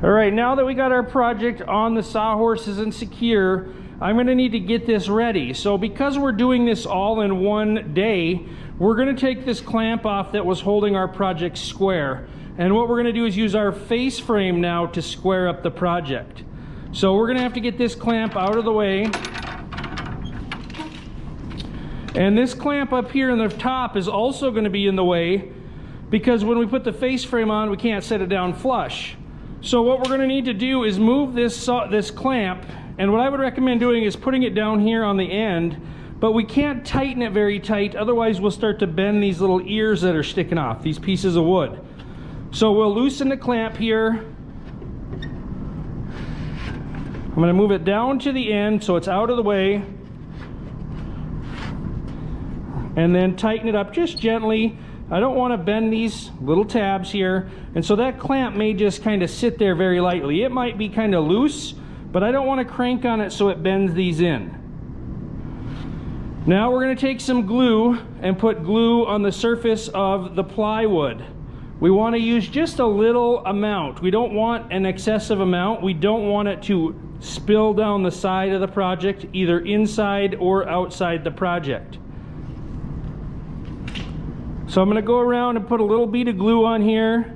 All right, now that we got our project on the sawhorses and secure, I'm going to need to get this ready. So because we're doing this all in one day, we're going to take this clamp off that was holding our project square. And what we're going to do is use our face frame now to square up the project. So we're going to have to get this clamp out of the way. And this clamp up here in the top is also going to be in the way because when we put the face frame on, we can't set it down flush. So what we're going to need to do is move this clamp, and what I would recommend doing is putting it down here on the end, but we can't tighten it very tight, otherwise we'll start to bend these little ears that are sticking off, these pieces of wood. So we'll loosen the clamp here. I'm going to move it down to the end so it's out of the way, and then tighten it up just gently. I don't want to bend these little tabs here, and so that clamp may just kind of sit there very lightly. It might be kind of loose, but I don't want to crank on it so it bends these in. Now we're going to take some glue and put glue on the surface of the plywood. We want to use just a little amount. We don't want an excessive amount. We don't want it to spill down the side of the project, either inside or outside the project. So I'm going to go around and put a little bead of glue on here.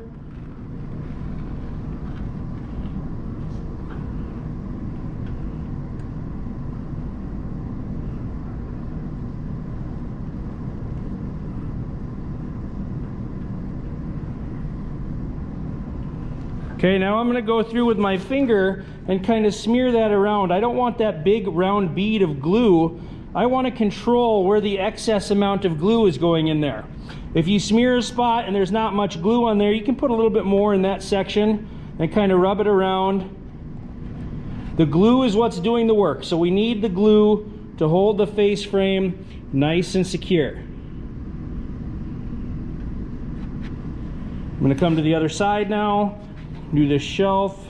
Okay, now I'm going to go through with my finger and kind of smear that around. I don't want that big round bead of glue. I want to control where the excess amount of glue is going in there. If you smear a spot and there's not much glue on there, you can put a little bit more in that section and kind of rub it around. The glue is what's doing the work, so we need the glue to hold the face frame nice and secure. I'm going to come to the other side now, do this shelf.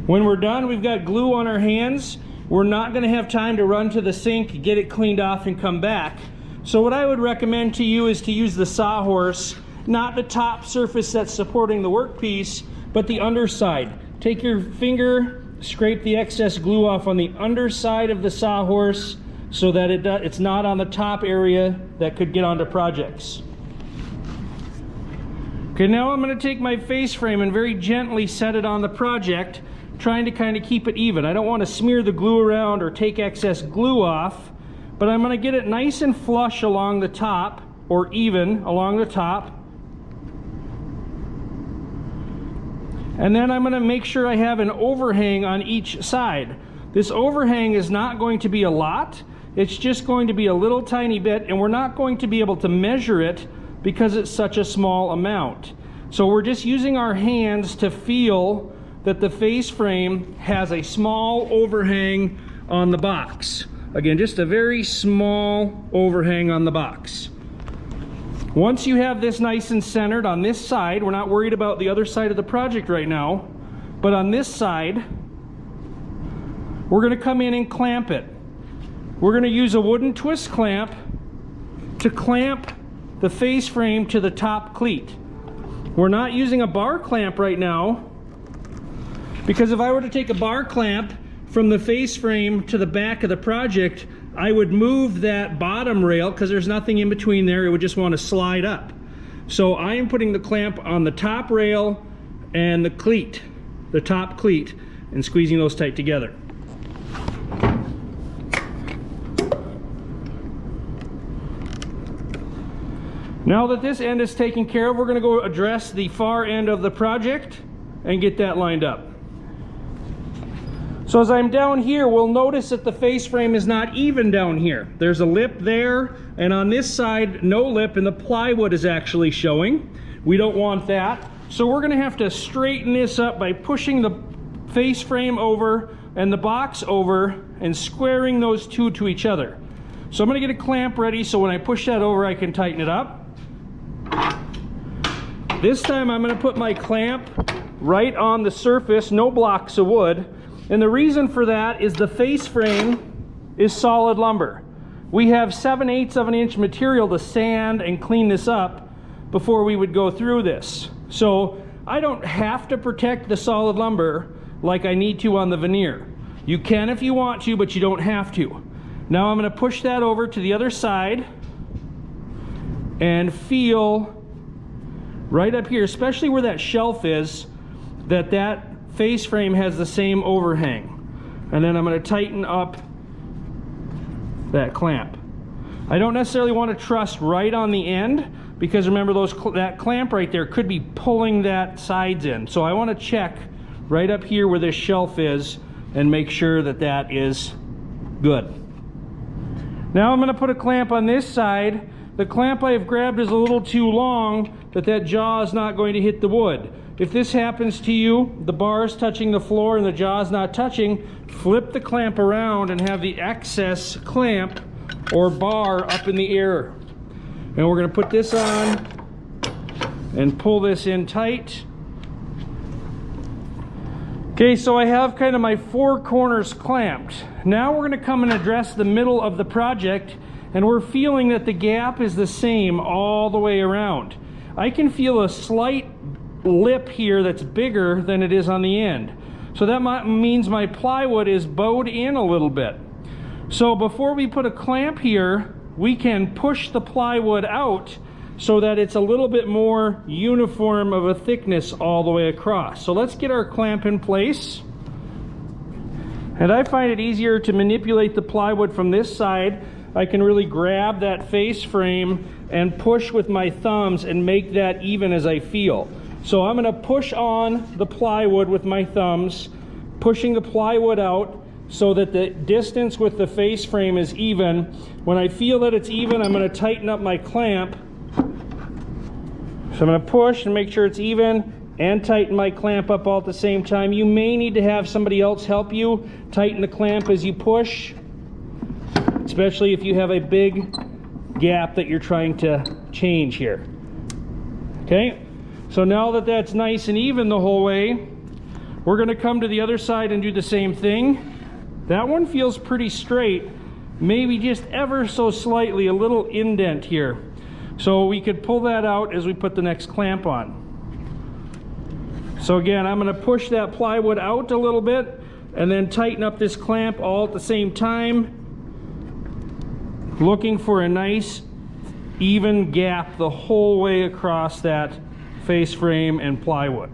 When we're done, we've got glue on our hands. We're not going to have time to run to the sink, get it cleaned off, and come back. So what I would recommend to you is to use the sawhorse, not the top surface that's supporting the workpiece, but the underside. Take your finger, scrape the excess glue off on the underside of the sawhorse so that it's not on the top area that could get onto projects. Okay, now I'm going to take my face frame and very gently set it on the project, trying to kind of keep it even. I don't want to smear the glue around or take excess glue off, but I'm going to get it nice and flush along the top, or even along the top. And then I'm going to make sure I have an overhang on each side. This overhang is not going to be a lot. It's just going to be a little tiny bit, and we're not going to be able to measure it because it's such a small amount. So we're just using our hands to feel that the face frame has a small overhang on the box. Again, just a very small overhang on the box. Once you have this nice and centered on this side, we're not worried about the other side of the project right now, but on this side, we're going to come in and clamp it. We're going to use a wooden twist clamp to clamp the face frame to the top cleat. We're not using a bar clamp right now, because if I were to take a bar clamp from the face frame to the back of the project, I would move that bottom rail because there's nothing in between there. It would just want to slide up. So I am putting the clamp on the top rail and the cleat, the top cleat, and squeezing those tight together. Now that this end is taken care of, we're going to go address the far end of the project and get that lined up. So as I'm down here, we'll notice that the face frame is not even down here. There's a lip there, and on this side, no lip, and the plywood is actually showing. We don't want that. So we're going to have to straighten this up by pushing the face frame over and the box over and squaring those two to each other. So I'm going to get a clamp ready so when I push that over, I can tighten it up. This time I'm going to put my clamp right on the surface, no blocks of wood, And the reason for that is the face frame is solid lumber. We have 7/8 of an inch material to sand and clean this up before we would go through this. So I don't have to protect the solid lumber like I need to on the veneer. You can if you want to, but you don't have to. Now I'm going to push that over to the other side and feel right up here, especially where that shelf is, that face frame has the same overhang. And then I'm going to tighten up that clamp. I don't necessarily want to truss right on the end, because remember that clamp right there could be pulling that sides in. So I want to check right up here where this shelf is and make sure that that is good. Now I'm going to put a clamp on this side. The clamp I have grabbed is a little too long that jaw is not going to hit the wood. If this happens to you, the bar is touching the floor and the jaw is not touching, flip the clamp around and have the excess clamp or bar up in the air. And we're going to put this on and pull this in tight. Okay, so I have kind of my 4 corners clamped. Now we're going to come and address the middle of the project, and we're feeling that the gap is the same all the way around. I can feel a slight lip here that's bigger than it is on the end. So that means my plywood is bowed in a little bit. So before we put a clamp here, we can push the plywood out so that it's a little bit more uniform of a thickness all the way across. So let's get our clamp in place. And I find it easier to manipulate the plywood from this side. I can really grab that face frame and push with my thumbs and make that even as I feel. So I'm going to push on the plywood with my thumbs, pushing the plywood out so that the distance with the face frame is even. When I feel that it's even, I'm going to tighten up my clamp. So I'm going to push and make sure it's even and tighten my clamp up all at the same time. You may need to have somebody else help you tighten the clamp as you push, especially if you have a big gap that you're trying to change here. Okay, so now that that's nice and even the whole way, we're going to come to the other side and do the same thing. That one feels pretty straight, maybe just ever so slightly a little indent here. So we could pull that out as we put the next clamp on. So again, I'm going to push that plywood out a little bit and then tighten up this clamp all at the same time, looking for a nice even gap the whole way across that face frame and plywood.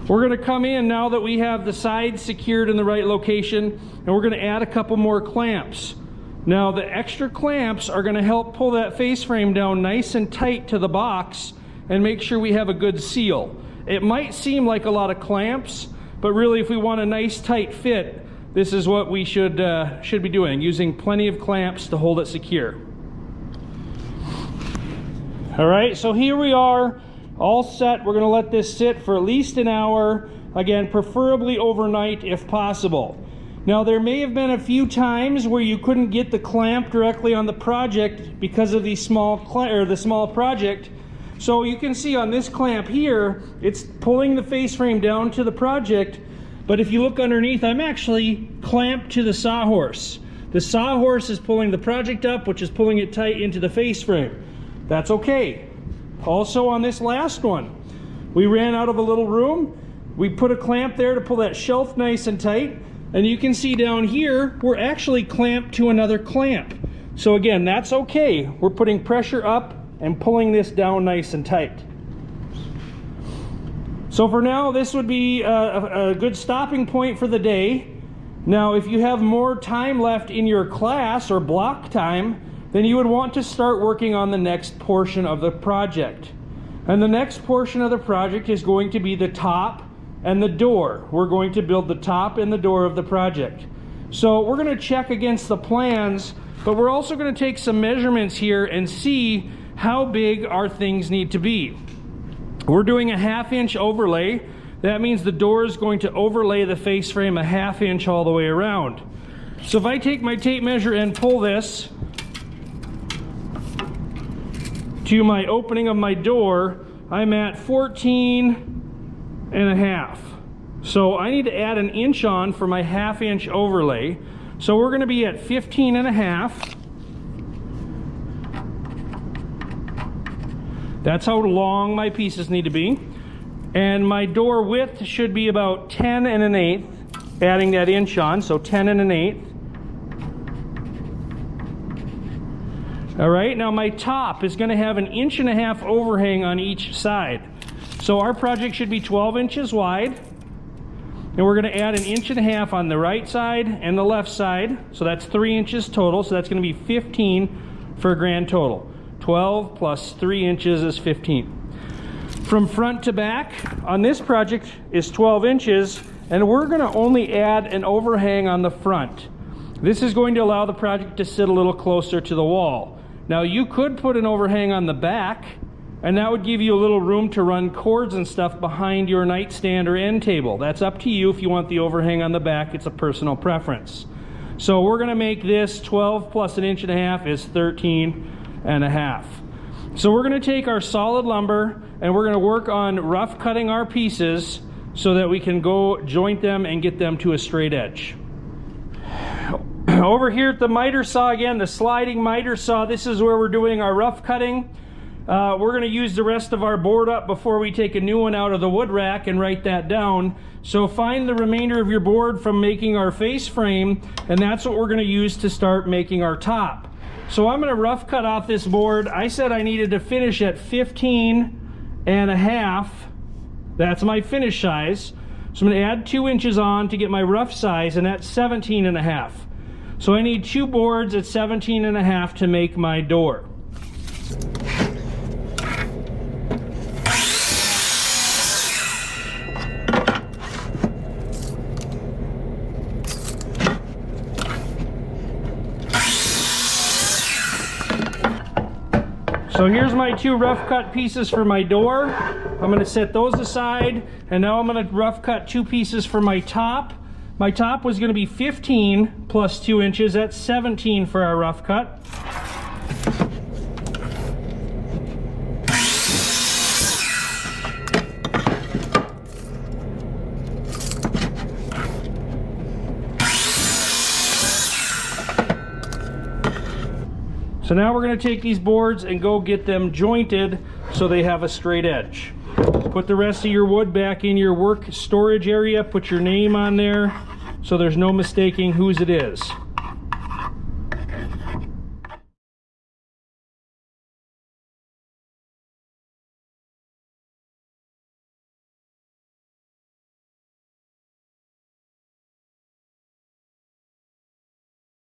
We're going to come in now that we have the sides secured in the right location, and we're going to add a couple more clamps. Now the extra clamps are going to help pull that face frame down nice and tight to the box and make sure we have a good seal. It might seem like a lot of clamps, but really if we want a nice tight fit, this is what we should be doing, using plenty of clamps to hold it secure. All right, so here we are, all set. We're going to let this sit for at least an hour, again, preferably overnight if possible. Now there may have been a few times where you couldn't get the clamp directly on the project because of the small project. So you can see on this clamp here, it's pulling the face frame down to the project, but if you look underneath, I'm actually clamped to the sawhorse. The sawhorse is pulling the project up, which is pulling it tight into the face frame. That's okay. Also on this last one, we ran out of a little room. We put a clamp there to pull that shelf nice and tight. And you can see down here, we're actually clamped to another clamp. So again, that's okay. We're putting pressure up and pulling this down nice and tight. So for now, this would be a good stopping point for the day. Now, if you have more time left in your class or block time, then you would want to start working on the next portion of the project. And the next portion of the project is going to be the top and the door. We're going to build the top and the door of the project. So we're going to check against the plans, but we're also going to take some measurements here and see how big our things need to be. We're doing a 1/2 inch overlay. That means the door is going to overlay the face frame a 1/2 inch all the way around. So if I take my tape measure and pull this to my opening of my door, I'm at 14 and a half. So I need to add an inch on for my 1/2 inch overlay. So we're going to be at 15.5. That's how long my pieces need to be. And my door width should be about 10 1/8, adding that inch on, so 10 1/8. All right, now my top is going to have an 1.5 inch overhang on each side. So our project should be 12 inches wide. And we're going to add an 1.5 inches on the right side and the left side. So that's 3 inches total. So that's going to be 15 for a grand total. 12 plus 3 inches is 15. From front to back on this project is 12 inches. And we're going to only add an overhang on the front. This is going to allow the project to sit a little closer to the wall. Now you could put an overhang on the back, and that would give you a little room to run cords and stuff behind your nightstand or end table. That's up to you if you want the overhang on the back. It's a personal preference. So we're going to make this 12 plus 1.5 inches is 13.5. So we're going to take our solid lumber and we're going to work on rough cutting our pieces so that we can go joint them and get them to a straight edge. Over here at the miter saw again, the sliding miter saw, this is where we're doing our rough cutting. We're going to use the rest of our board up before we take a new one out of the wood rack and write that down. So find the remainder of your board from making our face frame, and that's what we're going to use to start making our top. So I'm going to rough cut off this board. I said I needed to finish at 15.5. That's my finish size. So I'm going to add 2 inches on to get my rough size, and that's 17.5. So I need 2 boards at 17.5 to make my door. So here's my 2 rough cut pieces for my door. I'm going to set those aside, and now I'm going to rough cut 2 pieces for my top. My top was going to be 15 plus 2 inches. That's 17 for our rough cut. So now we're going to take these boards and go get them jointed so they have a straight edge. Put the rest of your wood back in your work storage area. Put your name on there so there's no mistaking whose it is.